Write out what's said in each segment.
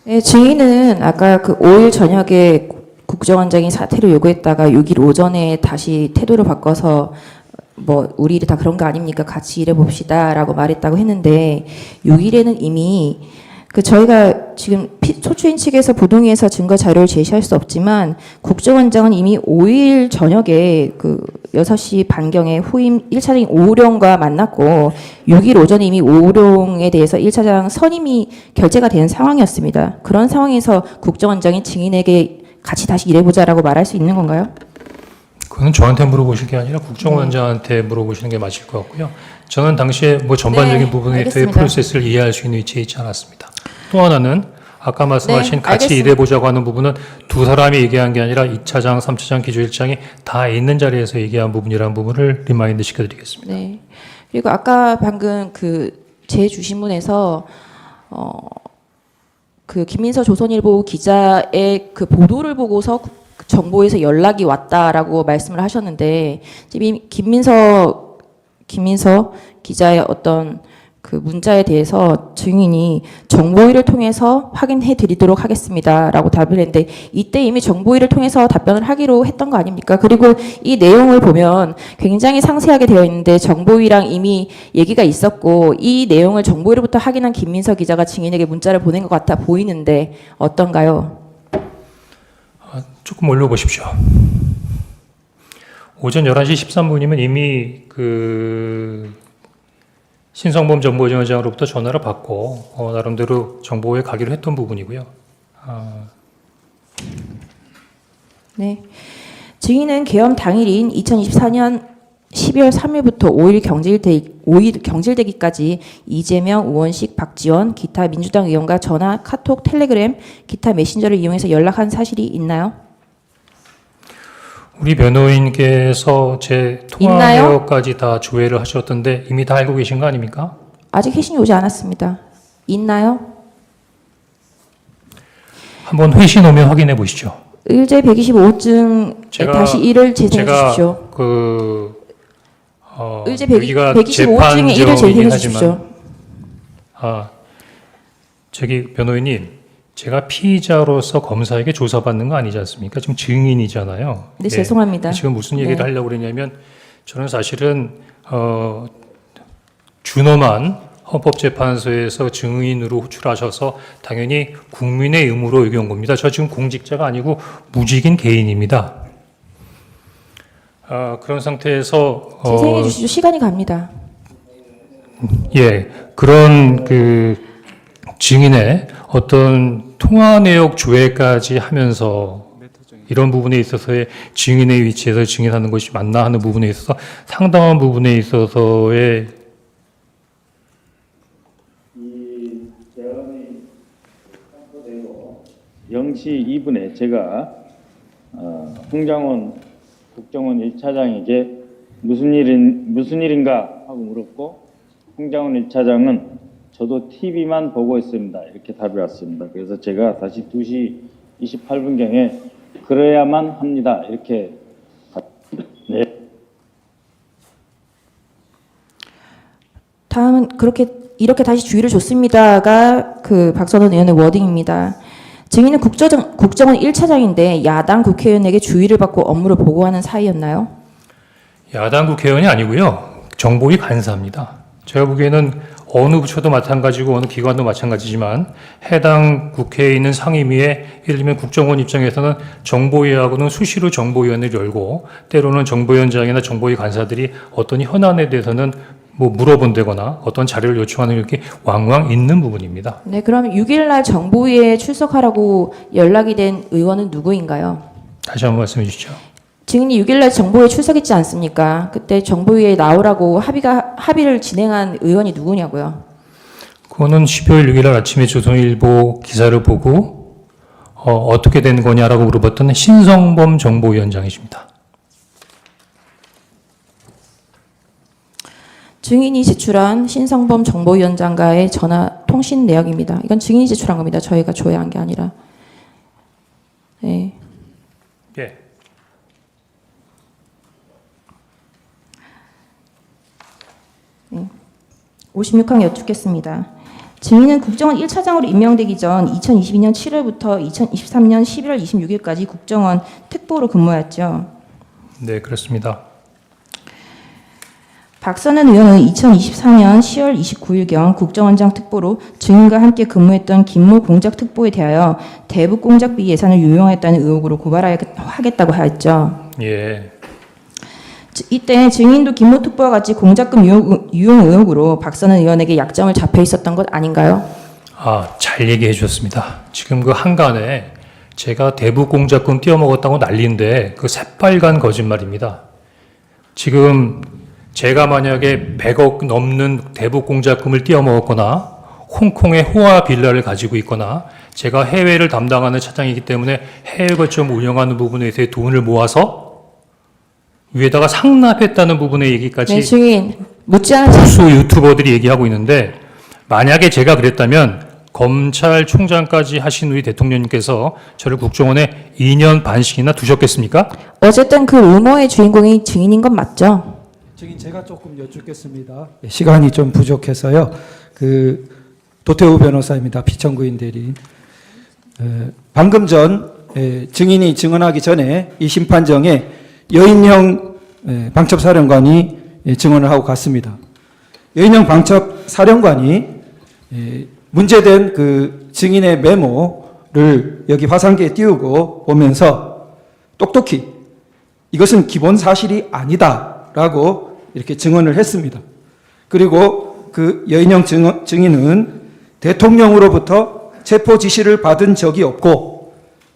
네, 증인은 아까 그 5일 저녁에 국정원장이 사퇴를 요구했다가 6일 오전에 다시 태도를 바꿔서 뭐 우리 일이 다 그런 거 아닙니까? 같이 일해봅시다라고 말했다고 했는데 6일에는 이미 그 저희가 지금 소추인 측에서 부동의해서 증거 자료를 제시할 수 없지만 국정원장은 이미 5일 저녁에 그 6시 반경에 후임 1차장인 오우룡과 만났고 6일 오전에 이미 오우룡에 대해서 1차장 선임이 결재가 된 상황이었습니다. 그런 상황에서 국정원장이 증인에게 같이 다시 일해보자라고 말할 수 있는 건가요? 그건 저한테 물어보실 게 아니라 국정원장한테 물어보시는 게 맞을 것 같고요. 저는 당시에 뭐 전반적인 네, 부분에 대해 알겠습니다. 프로세스를 이해할 수 있는 위치에 있지 않았습니다. 또 하나는 아까 말씀하신 네, 같이 알겠습니다. 일해보자고 하는 부분은 두 사람이 얘기한 게 아니라 2차장, 3차장, 기조일장이 다 있는 자리에서 얘기한 부분이라는 부분을 리마인드 시켜드리겠습니다. 네. 그리고 아까 방금 그 제 주신문에서 그 김민서 조선일보 기자의 그 보도를 보고서 정보에서 연락이 왔다라고 말씀을 하셨는데 지금 김민서 기자의 어떤 그 문자에 대해서 증인이 정보위를 통해서 확인해 드리도록 하겠습니다라고 답을 했는데 이때 이미 정보위를 통해서 답변을 하기로 했던 거 아닙니까? 그리고 이 내용을 보면 굉장히 상세하게 되어 있는데 정보위랑 이미 얘기가 있었고 이 내용을 정보위로부터 확인한 김민서 기자가 증인에게 문자를 보낸 것 같아 보이는데 어떤가요? 조금 올려보십시오. 오전 11시 13분이면 이미 그 신성범 정보위원장으로부터 전화를 받고 나름대로 정보에 가기로 했던 부분이고요. 네. 증인은 계엄 당일인 2024년 12월 3일부터 5일 경질되기까지 이재명, 우원식, 박지원, 기타 민주당 의원과 전화, 카톡, 텔레그램, 기타 메신저를 이용해서 연락한 사실이 있나요? 우리 변호인께서 제 통화 있나요? 내역까지 다 조회를 하셨던데 이미 다 알고 계신 거 아닙니까? 아직 회신이 오지 않았습니다. 있나요? 한번 회신 오면 확인해 보시죠. 의제 125호증 다시 일을 재생해 주십시오. 의제 여기가 125호증의 일을 재생해 주십시오. 저기 변호인님, 제가 피의자로서 검사에게 조사받는 거 아니지 않습니까? 지금 증인이잖아요. 네, 죄송합니다. 지금 무슨 얘기를 네. 하려고 그러냐면 저는 사실은 준엄한 헌법재판소에서 증인으로 호출하셔서 당연히 국민의 의무로 여겨온 겁니다. 저 지금 공직자가 아니고 무직인 개인입니다. 그런 상태에서 재생해 주시죠. 시간이 갑니다. 예, 그런 그 증인의 어떤 통화 내역 조회까지 하면서 이런 부분에 있어서의 증인의 위치에서 증인하는 것이 맞나 하는 부분에 있어서 상당한 부분에 있어서의 이 대안이 선포되고 0시 2분에 제가 홍장원 국정원 1차장에게 무슨 일인가 하고 물었고 홍장원 1차장은 저도 TV만 보고 있습니다. 이렇게 답이 왔습니다. 그래서 제가 다시 2시 28분경에 그래야만 합니다. 이렇게 네. 다음은 이렇게 다시 주의를 줬습니다가 그 박선원 의원의 워딩입니다. 증인은 국정원 1차장인데 야당 국회의원에게 주의를 받고 업무를 보고하는 사이였나요? 야당 국회의원이 아니고요. 정보위 간사입니다. 제가 보기에는 어느 부처도 마찬가지고 어느 기관도 마찬가지지만 해당 국회에 있는 상임위에 예를 들면 국정원 입장에서는 정보위하고는 수시로 정보위원회를 열고 때로는 정보위원장이나 정보위 간사들이 어떤 현안에 대해서는 뭐 물어본다거나 어떤 자료를 요청하는 이렇게 왕왕 있는 부분입니다. 네, 그럼 6일날 정보위에 출석하라고 연락이 된 의원은 누구인가요? 다시 한번 말씀해 주시죠. 증인이 6일날 정보위에 출석했지 않습니까? 그때 정보위에 나오라고 합의를 진행한 의원이 누구냐고요? 그거는 12월 6일 아침에 조선일보 기사를 보고 어떻게 된 거냐라고 물어봤던 신성범 정보위원장이십니다. 증인이 제출한 신성범 정보위원장과의 전화 통신 내역입니다. 이건 증인이 제출한 겁니다. 저희가 조회한 게 아니라. 네. 예. 56항 여쭙겠습니다. 증인은 국정원 1차장으로 임명되기 전 2022년 7월부터 2023년 11월 26일까지 국정원 특보로 근무했죠. 네, 그렇습니다. 박선은 의원은 2024년 10월 29일경 국정원장 특보로 증인과 함께 근무했던 김모 공작 특보에 대하여 대북 공작비 예산을 유용했다는 의혹으로 고발하겠다고 하였죠. 예. 이때 증인도 김모 특보와 같이 공작금 유용 의혹으로 박선은 의원에게 약점을 잡혀 있었던 것 아닌가요? 잘 얘기해 주셨습니다. 지금 그 한간에 제가 대북 공작금 띄어먹었다고 난리인데 그 새빨간 거짓말입니다. 지금 제가 만약에 100억 넘는 대북 공작금을 띄어먹었거나 홍콩의 호화 빌라를 가지고 있거나 제가 해외를 담당하는 차장이기 때문에 해외 거점 운영하는 부분에서의 돈을 모아서 위에다가 상납했다는 부분의 얘기까지 네, 증인 묻지 않은 보수 유튜버들이 얘기하고 있는데 만약에 제가 그랬다면 검찰총장까지 하신 우리 대통령님께서 저를 국정원에 2년 반씩이나 두셨겠습니까? 어쨌든 그 루머의 주인공이 증인인 건 맞죠? 증인 제가 조금 여쭙겠습니다. 시간이 좀 부족해서요. 그 도태우 변호사입니다. 피청구인 대리인. 방금 전 증인이 증언하기 전에 이 심판정에 여인형 방첩사령관이 증언을 하고 갔습니다. 여인형 방첩사령관이 문제된 그 증인의 메모를 여기 화상기에 띄우고 오면서 똑똑히 이것은 기본 사실이 아니다라고 이렇게 증언을 했습니다. 그리고 그 여인형 증인은 대통령으로부터 체포 지시를 받은 적이 없고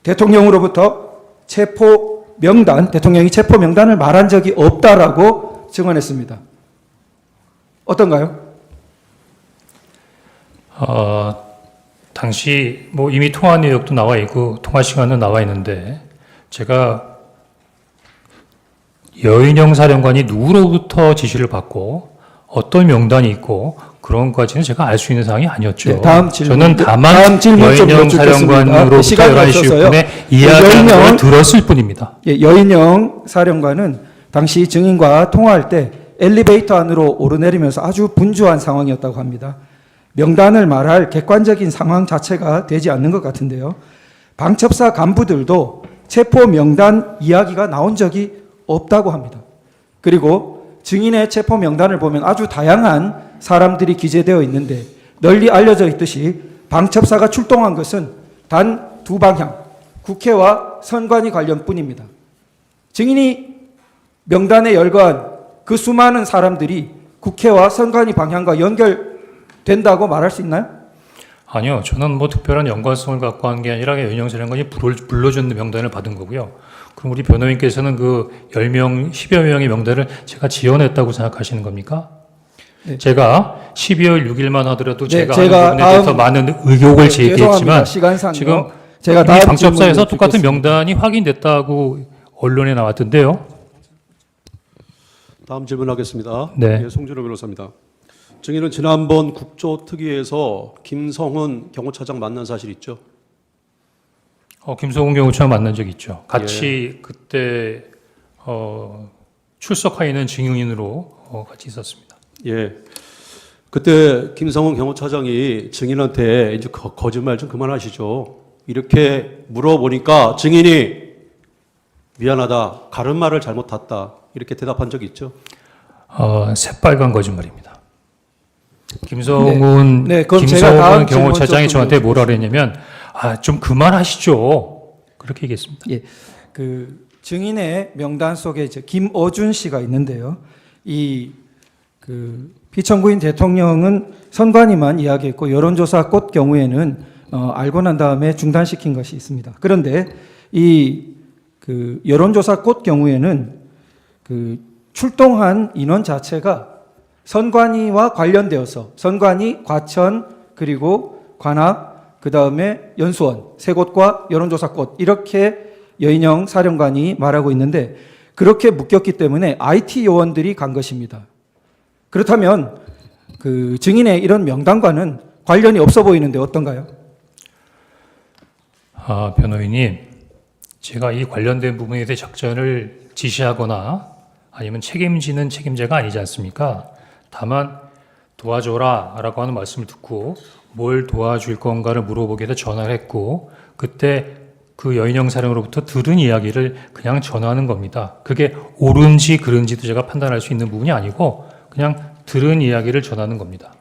대통령으로부터 체포 명단, 대통령이 체포 명단을 말한 적이 없다라고 증언했습니다. 어떤가요? 당시 뭐 이미 통화 내역도 나와 있고 통화 시간은 나와 있는데 제가 여인영 사령관이 누구로부터 지시를 받고 어떤 명단이 있고 그런 것까지는 제가 알 수 있는 사항이 아니었죠. 네, 다음 질문, 저는 다만 좀 여인영 여쭙겠습니다. 사령관으로부터 시간이 여러 가지 없어서요. 분의 이야기를 여인영- 들었을 뿐입니다. 예, 여인영 사령관은 당시 증인과 통화할 때 엘리베이터 안으로 오르내리면서 아주 분주한 상황이었다고 합니다. 명단을 말할 객관적인 상황 자체가 되지 않는 것 같은데요. 방첩사 간부들도 체포 명단 이야기가 나온 적이 없다고 합니다. 그리고 증인의 체포 명단을 보면 아주 다양한 사람들이 기재되어 있는데 널리 알려져 있듯이 방첩사가 출동한 것은 단 두 방향, 국회와 선관위 관련뿐입니다. 증인이 명단에 열거한 그 수많은 사람들이 국회와 선관위 방향과 연결된다고 말할 수 있나요? 아니요. 저는 뭐 특별한 연관성을 갖고 한 게 아니라 여인영 사령관이 불러준 명단을 받은 거고요. 그럼 우리 변호인께서는 그 10명, 10여 명의 명단을 제가 지어냈다고 생각하시는 겁니까? 네. 제가 12월 6일만 하더라도 네, 제가 제가 하는 부분에 대해서 다음- 많은 의혹을 네, 제기했지만 죄송합니다. 시간상요. 지금 제가 이미 다음 방첩사에서 질문을 똑같은 듣겠습니다. 명단이 확인됐다고 언론에 나왔던데요. 다음 질문하겠습니다. 네. 예, 송준호 변호사입니다. 증인은 지난번 국조특위에서 김성훈 경호차장 만난 사실 있죠? 김성훈 경호처장 만난 적 있죠. 같이 그때 출석하 있는 증인으로 같이 있었습니다. 예. 그때 김성훈 경호차장이 증인한테 이제 거짓말 좀 그만하시죠. 이렇게 물어보니까 증인이 미안하다, 가르마를 잘못 탔다 이렇게 대답한 적이 있죠. 새빨간 거짓말입니다. 김성훈 네, 그럼 제가 김성훈 다음 경호차장이 질문 저한테 조금 뭐라 그랬냐면 좀 그만하시죠. 그렇게 얘기했습니다. 예, 그 증인의 명단 속에 이제 김어준 씨가 있는데요. 이 그 피청구인 대통령은 선관위만 이야기했고 여론조사 꽃 경우에는 알고 난 다음에 중단시킨 것이 있습니다. 그런데 이 그 여론조사 꽃 경우에는 그 출동한 인원 자체가 선관위와 관련되어서 선관위, 과천 그리고 관악 그 다음에 연수원 세 곳과 여론조사 꽃 이렇게 여인영 사령관이 말하고 있는데 그렇게 묶였기 때문에 IT 요원들이 간 것입니다. 그렇다면 그 증인의 이런 명단과는 관련이 없어 보이는데 어떤가요? 변호인님, 제가 이 관련된 부분에 대해 작전을 지시하거나 아니면 책임지는 책임자가 아니지 않습니까? 다만 도와줘라 라고 하는 말씀을 듣고 뭘 도와줄 건가를 물어보기 위해서 전화를 했고 그때 그 여인영 사령으로부터 들은 이야기를 그냥 전하는 겁니다. 그게 옳은지 그른지도 제가 판단할 수 있는 부분이 아니고 그냥 들은 이야기를 전하는 겁니다.